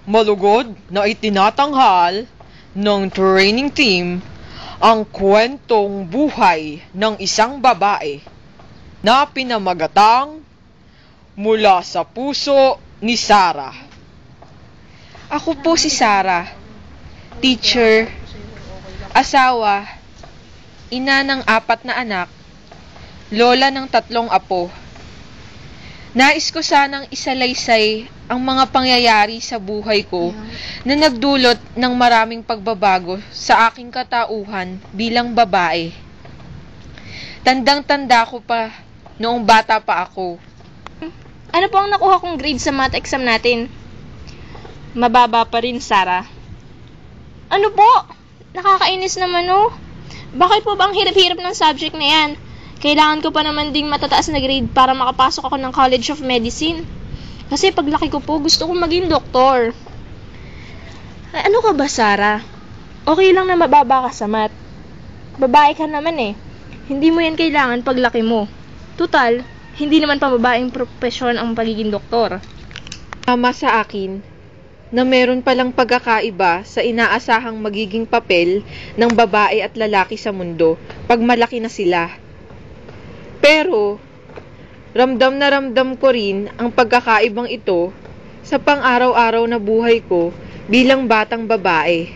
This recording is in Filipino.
malugod na itinatanghal ng training team ang kwentong buhay ng isang babae na pinamagatang Mula sa Puso ni Sarah. Ako po si Sarah, teacher, asawa, ina ng 4 na anak, lola ng 3 apo. Nais ko sanang isalaysay ang mga pangyayari sa buhay ko na nagdulot ng maraming pagbabago sa aking katauhan bilang babae. Tandang-tanda ko pa noong bata pa ako. Ano po ang nakuha kong grade sa math exam natin? Mababa pa rin, Sarah. Ano po? Nakakainis naman, oh. Bakit po ba ang hirap-hirap ng subject na yan? Kailangan ko pa naman ding matataas na grade para makapasok ako ng College of Medicine. Kasi paglaki ko po, gusto kong maging doktor. Ay, ano ka ba, Sarah? Okay lang na mababa ka sa math. Babae ka naman eh. Hindi mo yan kailangan paglaki mo. Tutal, hindi naman pambabaeng propesyon ang pagiging doktor. Tama sa akin na meron palang pagkakaiba sa inaasahang magiging papel ng babae at lalaki sa mundo pag malaki na sila. Pero, ramdam na ramdam ko rin ang pagkakaibang ito sa pang-araw-araw na buhay ko bilang batang babae.